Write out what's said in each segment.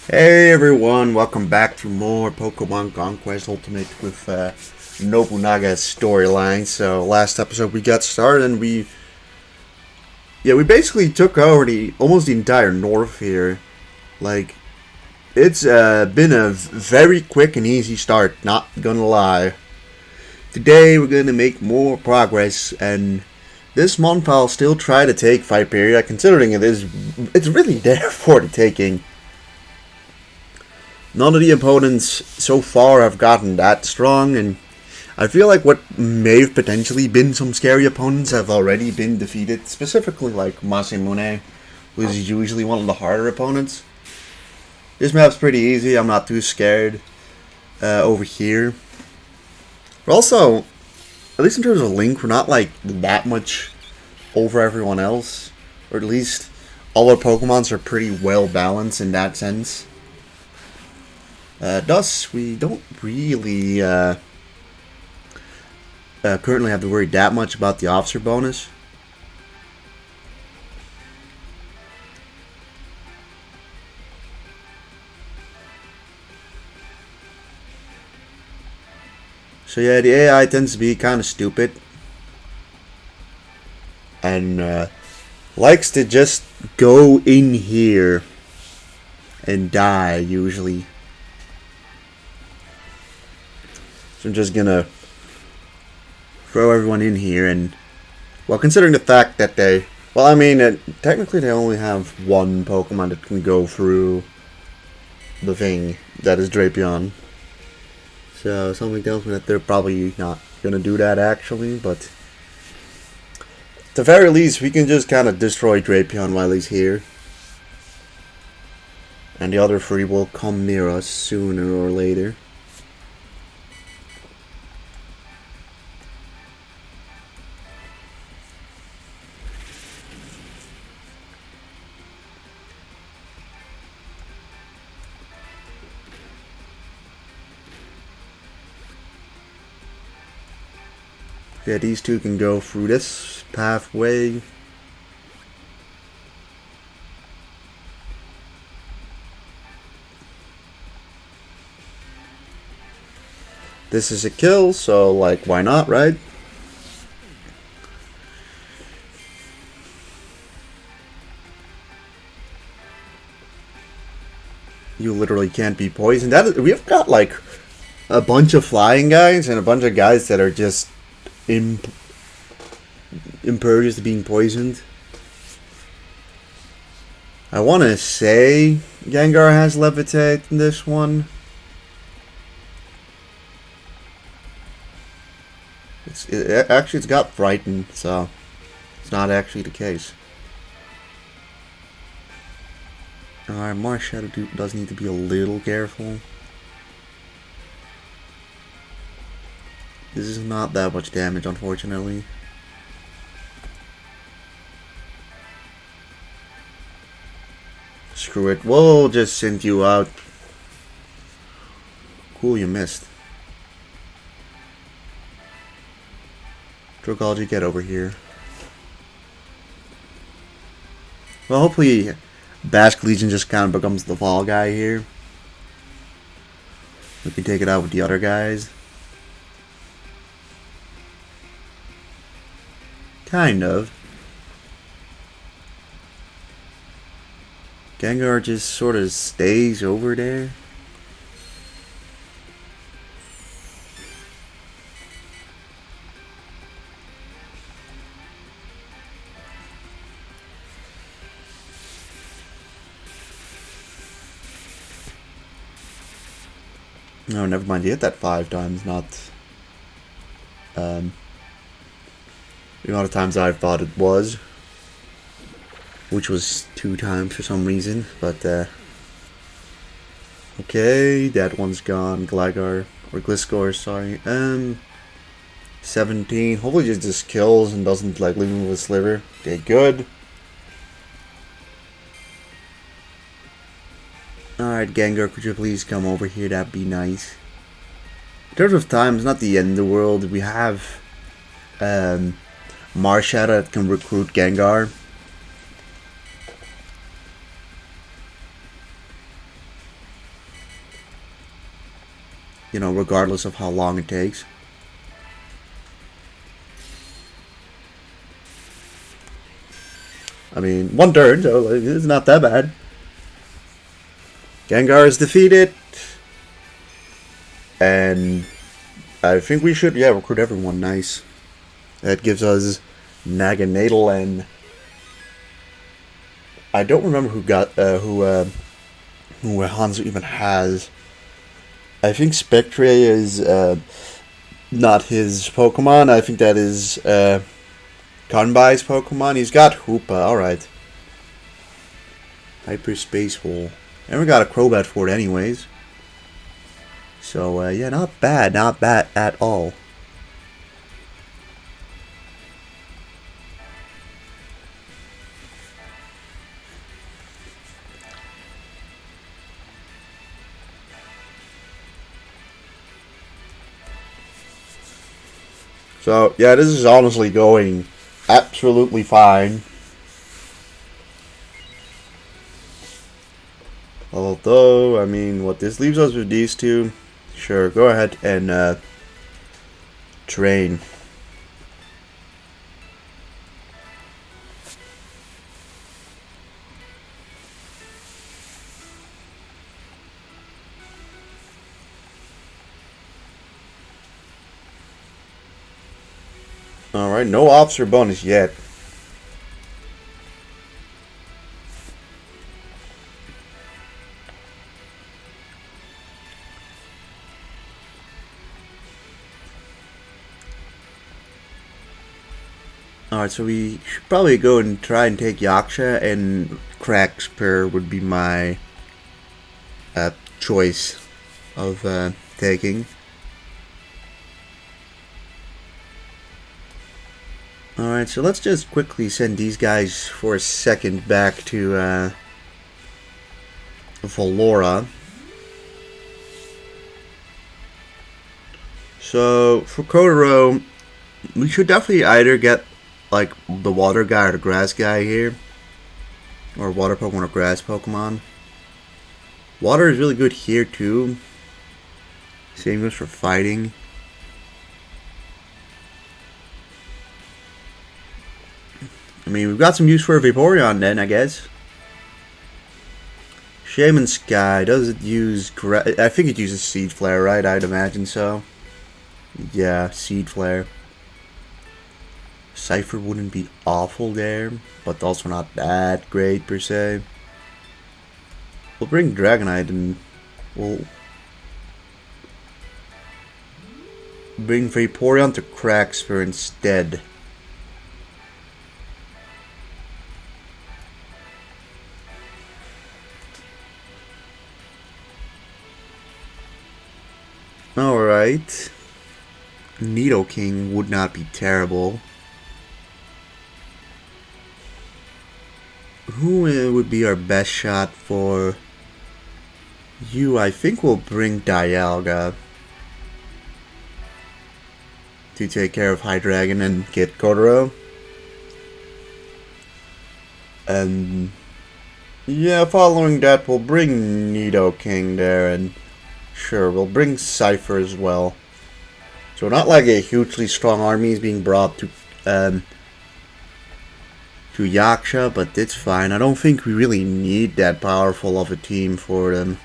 Hey everyone, welcome back to more Pokemon Conquest Ultimate with Nobunaga's storyline. So last episode we got started and we basically took over almost the entire north here. Like it's been a very quick and easy start, not gonna lie. Today we're gonna make more progress, and this month I'll still try to take Viperia, considering it's really there for the taking. None of the opponents so far have gotten that strong, and I feel like what may have potentially been some scary opponents have already been defeated, specifically like Masamune, who is usually one of the harder opponents. This map's pretty easy, I'm not too scared over here. But also, at least in terms of Link, we're not like that much over everyone else, or at least all our Pokemons are pretty well balanced in that sense. Thus, we don't really currently have to worry that much about the officer bonus. So yeah, the AI tends to be kind of stupid and likes to just go in here and die usually. So I'm just gonna throw everyone in here, and well, considering the fact that technically they only have one Pokemon that can go through the thing that is Drapion. So something tells me that they're probably not gonna do that actually, but at the very least we can just kind of destroy Drapion while he's here. And the other three will come near us sooner or later. Yeah, these two can go through this pathway. This is a kill, so like, why not, right? You literally can't be poisoned. We've got like a bunch of flying guys and a bunch of guys that are just impervious to being poisoned. I want to say Gengar has Levitate in this one. Actually, it's got Frighten, so it's not actually the case. Alright, Marshadow does need to be a little careful. This is not that much damage, unfortunately. Screw it, we'll just send you out. Cool, you missed. Drogology, get over here. Well, hopefully Basque Legion just kind of becomes the fall guy here. We can take it out with the other guys. Kind of. Gengar just sort of stays over there. No, never mind. You hit that 5 times, not the amount of times I thought it was, which was 2 times for some reason. But okay, that one's gone. Gligar or Gliscor, sorry. 17. Hopefully, just kills and doesn't like leave him with a sliver. Okay, good. Alright, Gengar, could you please come over here? That'd be nice. In terms of time, it's not the end of the world. We have Marshadow that can recruit Gengar. you know, regardless of how long it takes. I mean, 1 turn, so it's not that bad. Gengar is defeated. And I think we should, yeah, recruit everyone. Nice. That gives us Naganadel, and I don't remember who Hanzo even has. I think Spectre is not his Pokemon. I think that is Kanbai's Pokemon. He's got Hoopa. Alright. Hyperspace Hole. And we got a Crobat for it anyways. So, yeah, not bad at all. So, yeah, this is honestly going absolutely fine. Although, I mean, what this leaves us with these two, sure, go ahead and train. Alright, no officer bonus yet. Alright, so we should probably go and try and take Yaksha, and Crackspur would be my choice of taking. Alright, so let's just quickly send these guys for a second back to Valora. So, for Kotaro, we should definitely either get, like, the water guy or the grass guy here. Or water Pokemon or grass Pokemon. Water is really good here, too. Same goes for fighting. I mean, we've got some use for a Vaporeon then, I guess. Shaman Sky, does it use... I think it uses Seed Flare, right? I'd imagine so. Yeah, Seed Flare. Cypher wouldn't be awful there, but also not that great per se. We'll bring Dragonite and we'll bring Vaporeon to Crackspur instead. Alright. Nidoking would not be terrible. Who would be our best shot for you? I think we'll bring Dialga to take care of Hydreigon and get Kotaro. And yeah, following that, we'll bring Nidoking there, and sure, we'll bring Cypher as well. So not like a hugely strong army is being brought to Yaksha, but it's fine. I don't think we really need that powerful of a team for them.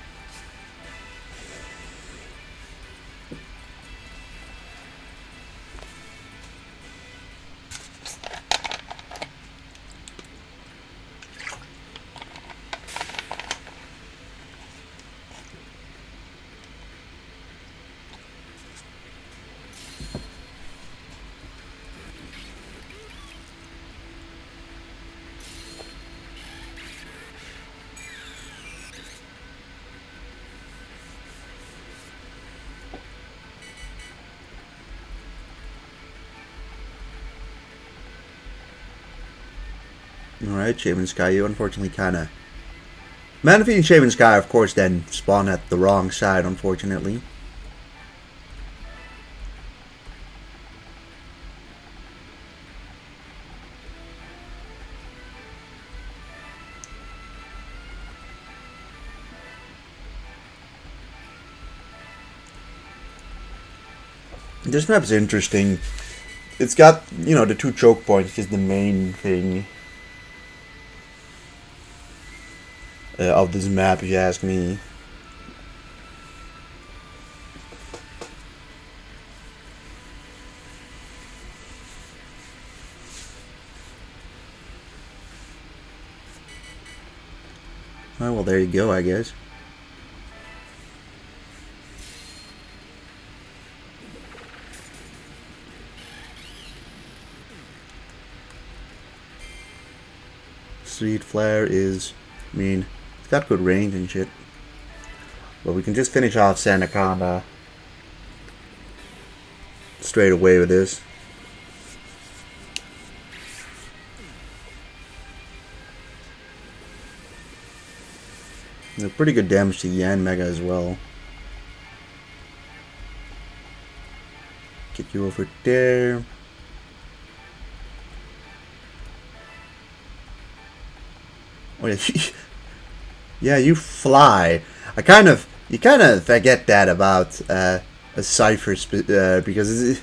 Alright, Shaman Sky, you unfortunately kinda... Manaphy and Shaman Sky, of course, then spawn at the wrong side, unfortunately. This map's interesting. It's got, you know, the 2 choke points is the main thing of this map, if you ask me. Oh, well, there you go, I guess. Street Flare is, I mean, it's got good range and shit. But we can just finish off Sandaconda straight away with this. Pretty good damage to Yan Mega as well. Get you over there. Oh yeah, yeah, you fly. You kind of forget that about a Cypher because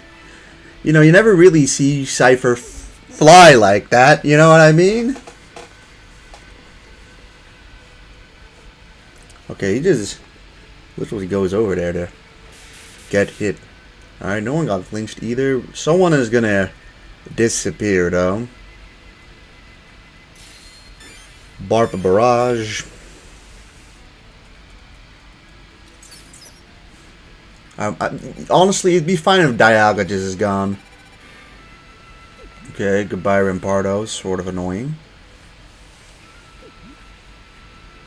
you know, you never really see Cypher fly like that. You know what I mean? Okay, he just literally goes over there to get hit. Alright, no one got flinched either. Someone is gonna disappear though. Barpa Barrage. Honestly, it'd be fine if Dialga just is gone. Okay, goodbye Rampardo. Sort of annoying.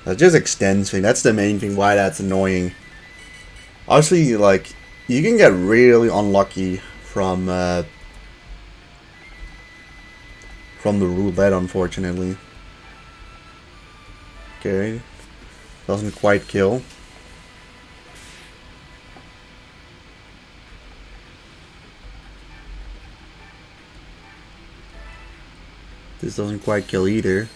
That just extends thing. That's the main thing why that's annoying. Honestly, like, you can get really unlucky from the roulette, unfortunately. Okay. Doesn't quite kill. This doesn't quite kill either.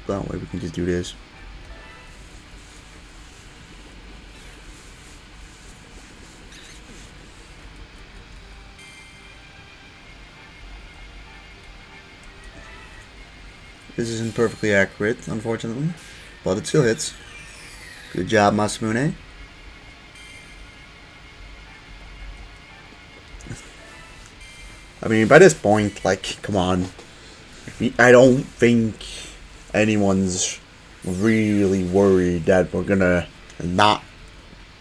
That way we can just do this. This isn't perfectly accurate, unfortunately, but it still hits. Good job, Masamune. I mean, by this point, like, come on. I don't think anyone's really worried that we're gonna not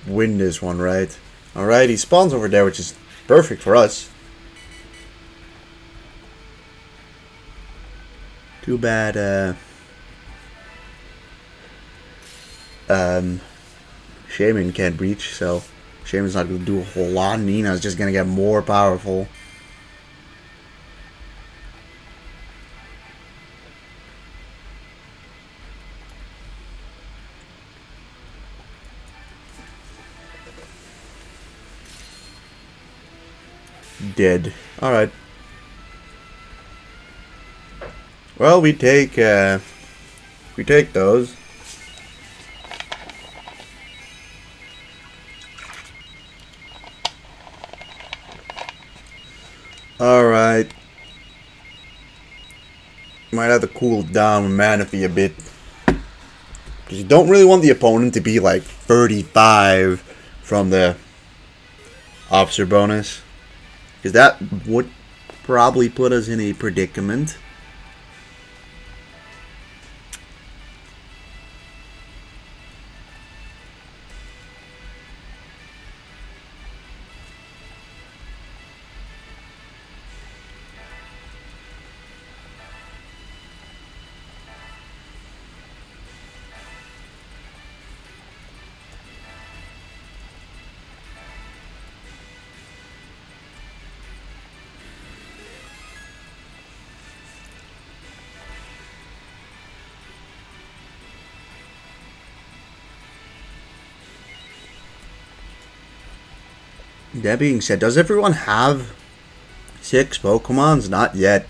win this one, right? Alright, he spawns over there, which is perfect for us. Too bad, Shaman can't breach, so Shaman's not gonna do a whole lot. Nina's just gonna get more powerful. Dead. Alright. Well, we take those. Alright. Might have to cool down Manaphy a bit. Because you don't really want the opponent to be like 35 from the officer bonus. Because that would probably put us in a predicament. That being said, does everyone have 6 Pokemons? Not yet.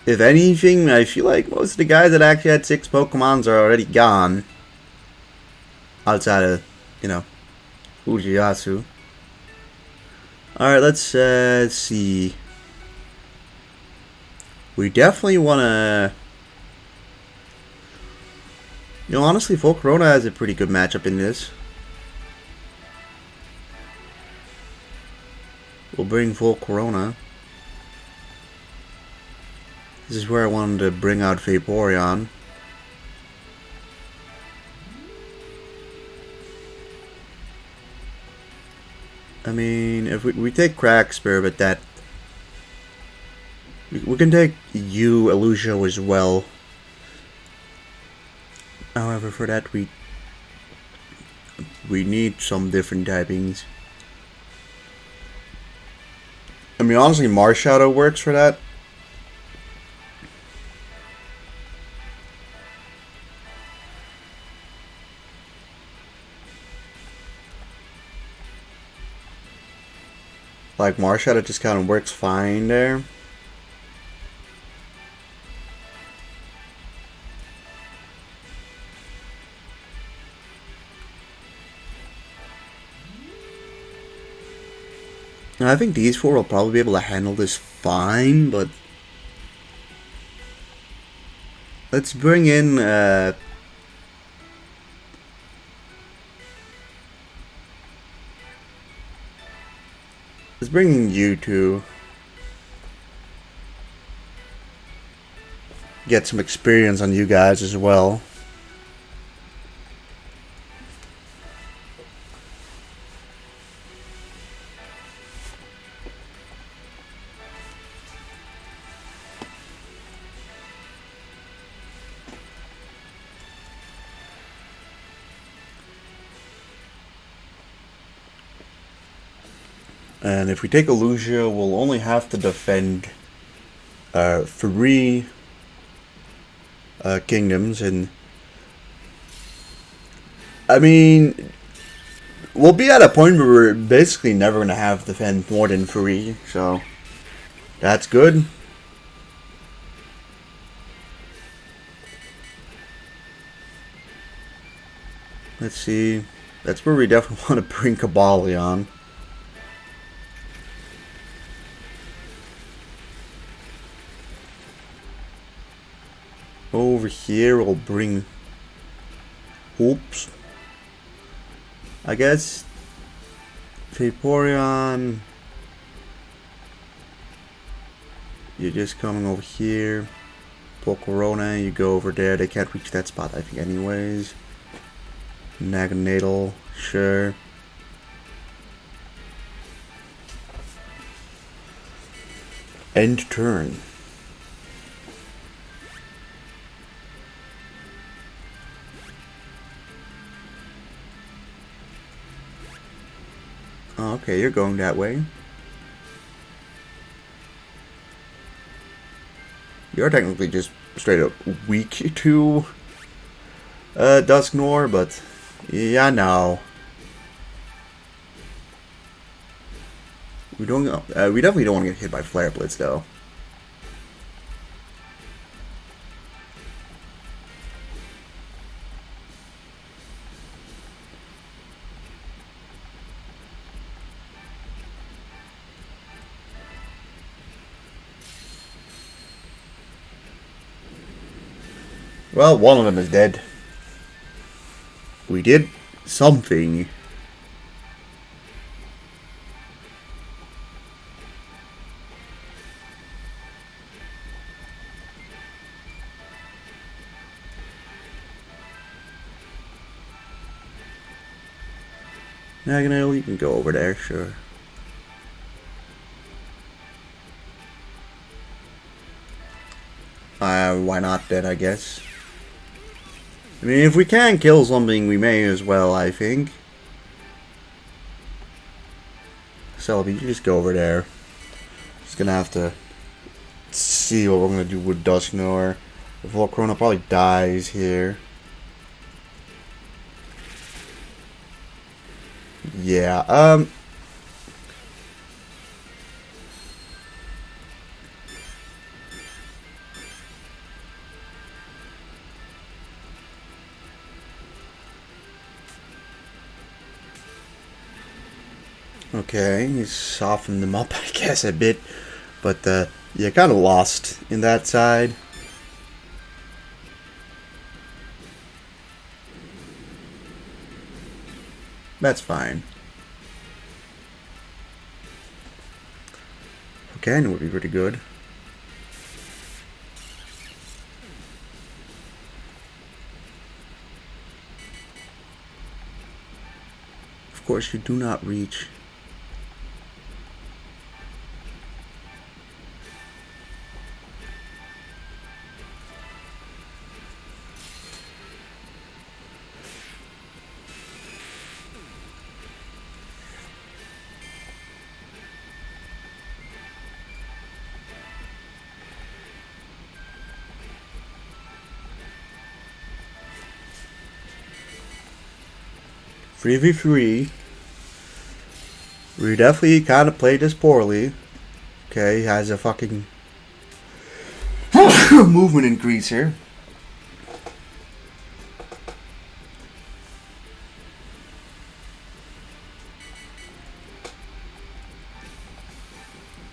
if anything, I feel like most of the guys that actually had 6 Pokemons are already gone. Outside of, you know, Ujiyasu. Alright, let's see. We definitely want to... You know, honestly, Volcarona has a pretty good matchup in this. We'll bring Volcarona. This is where I wanted to bring out Vaporeon. I mean, if we take Crackspear, but that... We can take Illusio as well. However, for that we need some different typings. I mean, honestly, Marshadow works for that. Like, Marshadow just kind of works fine there. And I think these 4 will probably be able to handle this fine, but... Let's bring in, Let's bring in you two. Get some experience on you guys as well. And if we take Illusio, we'll only have to defend 3 kingdoms, and I mean, we'll be at a point where we're basically never going to have to defend more than 3, so that's good. Let's see, that's where we definitely want to bring Cobalion. Over here we'll bring Oops. I guess Vaporeon, you're just coming over here. Volcarona, you go over there. They can't reach that spot, I think, anyways. Naganadel, sure. End turn. Oh, okay, you're going that way. You're technically just straight up weak to Dusknoir, but yeah, no. We definitely don't want to get hit by Flare Blitz though. Well, one of them is dead. We did something. Naganadel, you can go over there, sure. Why not dead, I guess. I mean, if we can kill something, we may as well, I think. Celebi, you just go over there. Just gonna have to see what we're gonna do with Dusknoir. Volcarona probably dies here. Yeah, Okay, he softened them up, I guess, a bit. But, yeah, kind of lost in that side. That's fine. Okay, and it would be pretty good. Of course, you do not reach. Three v 3. We definitely kind of played this poorly. Okay, he has a fucking movement increase here.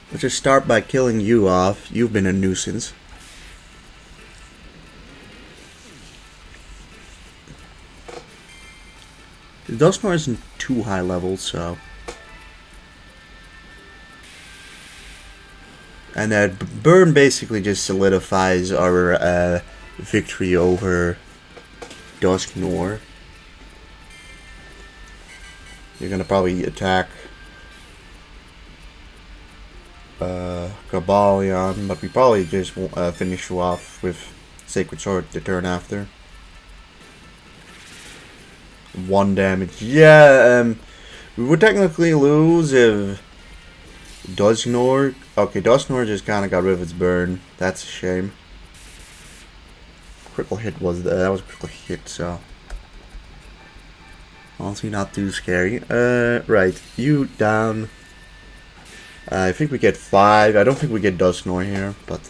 Let's just start by killing you off. You've been a nuisance. The Dustmore isn't too high level, so. And that burn basically just solidifies our victory over Dusknoir. You're gonna probably attack Cabalion, but we probably just finish you off with Sacred Sword the turn after. 1 damage. Yeah, we would technically lose if Dusknoir. Okay, Dusknoir just kind of got rid of its burn. That's a shame. Critical hit was that was a critical hit, so honestly not too scary. Right, you down. I think we get 5. I don't think we get Dusknoir here, but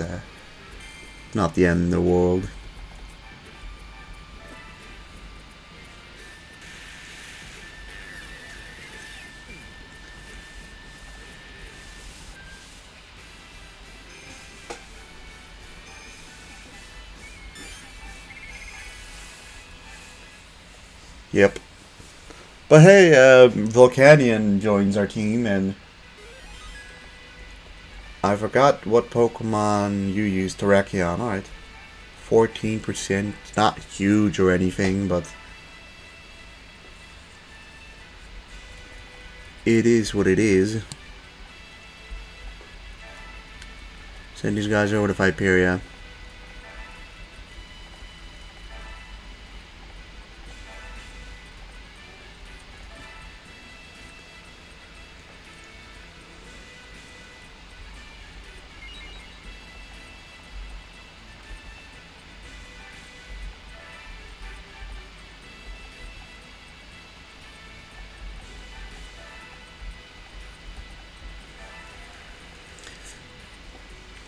not the end of the world. Yep. But hey, Volcanion joins our team, and I forgot what Pokemon you used. Terrakion, alright. 14%. Not huge or anything, but it is what it is. Send these guys over to Viperia.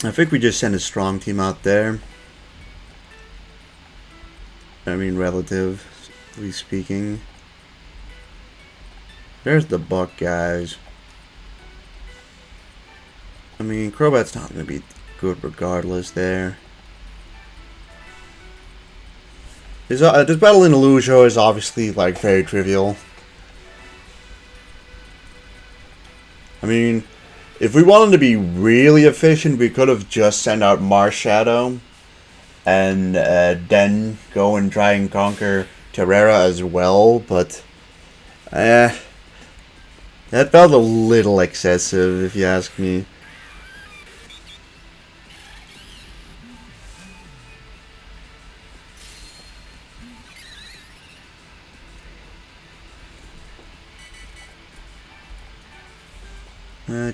I think we just sent a strong team out there. I mean, relatively speaking. There's the Buck guys. I mean, Crobat's not going to be good regardless there. This battle in Illusion is obviously, like, very trivial. I mean, if we wanted to be really efficient, we could have just sent out Marshadow and then go and try and conquer Terrera as well, but that felt a little excessive, if you ask me.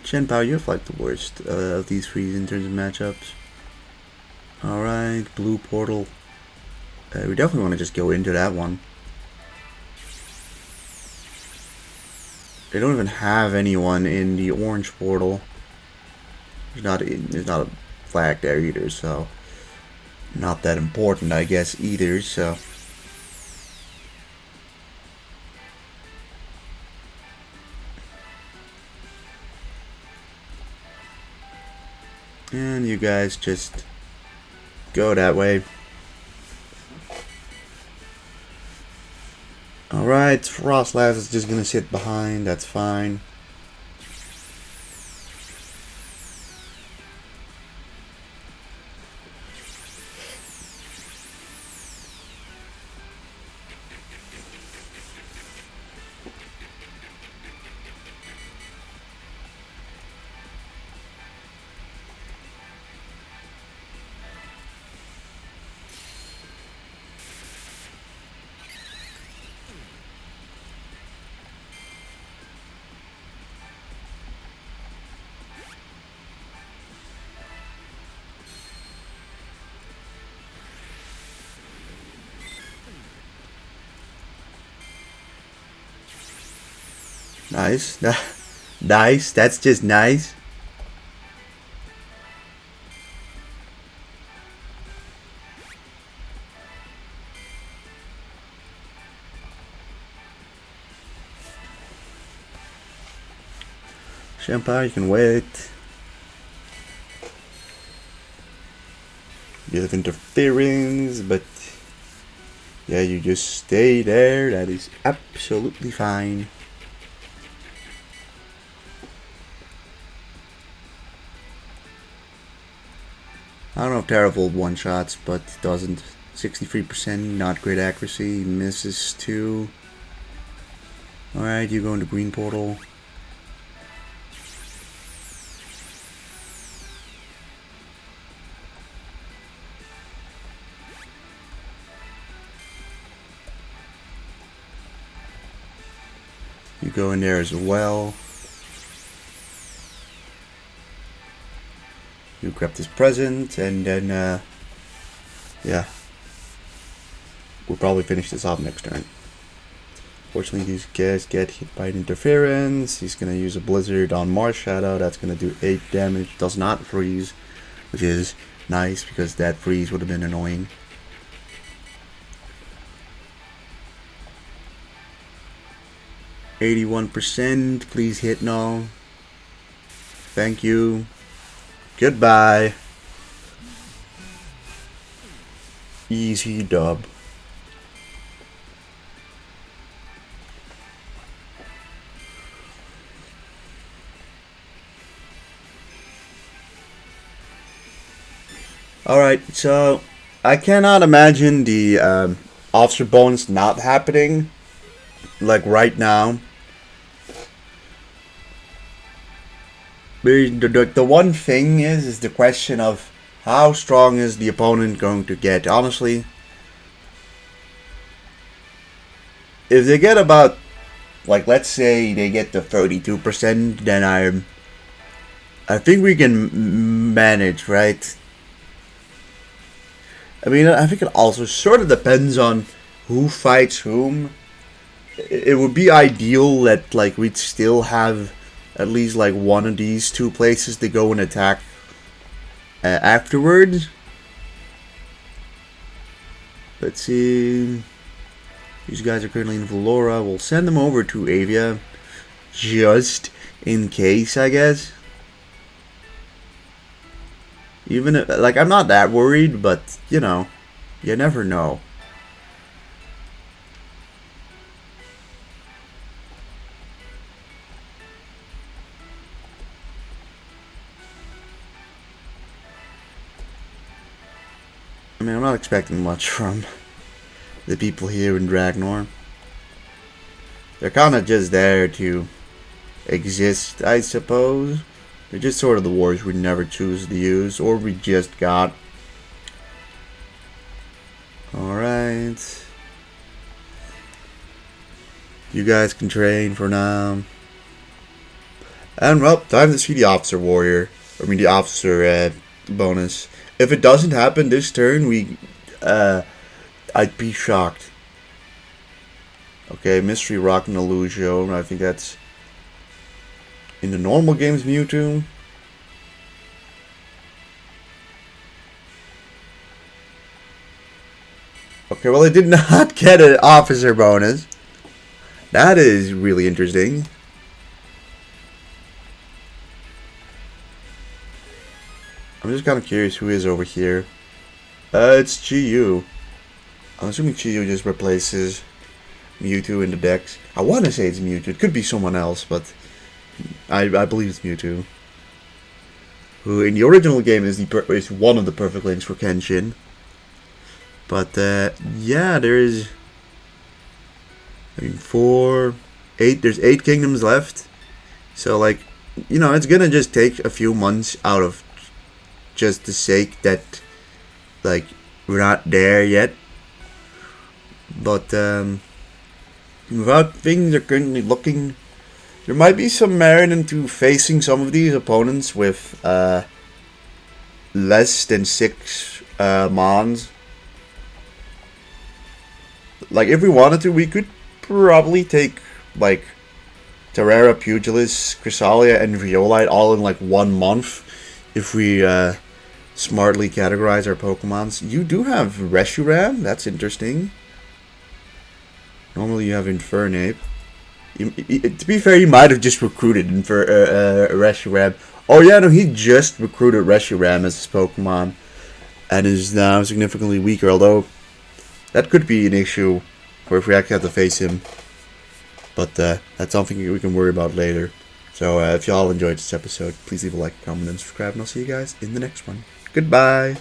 Chenpao, you have like the worst of these three in terms of matchups. Alright, blue portal. We definitely want to just go into that one. They don't even have anyone in the orange portal. There's not a flag there either, so not that important, I guess, either. So And you guys just go that way. Alright, Frostlass is just gonna sit behind, that's fine. Nice. Nice. That's just nice. Shampoo, you can wait. Bit of interference, but yeah, you just stay there. That is absolutely fine. I don't know if Terravold one-shots, but it doesn't. 63%, not great accuracy. Misses 2. Alright, you go into green portal. You go in there as well. You grab this present, and then, yeah. We'll probably finish this off next turn. Fortunately, these guys get hit by an interference. He's going to use a Blizzard on Mars Shadow. That's going to do 8 damage. Does not freeze, which is nice, because that freeze would have been annoying. %, please hit no. Thank you. Goodbye. Easy dub. Alright, so I cannot imagine the officer bonus not happening, like right now. The one thing is the question of how strong is the opponent going to get. Honestly, if they get about, like, let's say they get to 32%, then I think we can manage, right? I mean, I think it also sort of depends on who fights whom. It would be ideal that, like, we'd still have at least like one of these two places to go and attack afterwards. Let's see. These guys are currently in Valora. We'll send them over to Avia just in case, I guess. Even if, like, I'm not that worried, but you know, you never know. I mean, I'm not expecting much from the people here in Dragnor. They're kind of just there to exist, I suppose. They're just sort of the wars we never choose to use, or we just got. Alright. You guys can train for now. And, well, time to see the officer warrior. The officer bonus. If it doesn't happen this turn, I'd be shocked. Okay, Mystery Rock and Illugio. I think that's in the normal games Mewtwo. Okay, well, I did not get an officer bonus. That is really I'm just kind of curious who is over here. It's Chiyu. I'm assuming Chiyu just replaces Mewtwo in the decks. I want to say it's Mewtwo. It could be someone else, but I believe it's Mewtwo. Who in the original game is one of the perfect links for Kenshin. But yeah, there is. I mean, 4, 8. There's 8 kingdoms left. So like, you know, it's gonna just take a few months out of just the sake that, like, we're not there yet. But without things are currently looking, there might be some merit into facing some of these opponents with less than 6 mons. Like, if we wanted to, we could probably take, like, Terrera, Pugilis, Chrysalia, and Violite all in, like, 1 month. If we smartly categorize our Pokemons. You do have Reshiram. That's interesting. Normally you have Infernape. To be fair, he might have just recruited Reshiram. Oh yeah, no, he just recruited Reshiram as his Pokemon. And is now significantly weaker, although that could be an issue for if we actually have to face him. But that's something we can worry about later. So if y'all enjoyed this episode, please leave a like, comment, and subscribe, and I'll see you guys in the next one. Goodbye!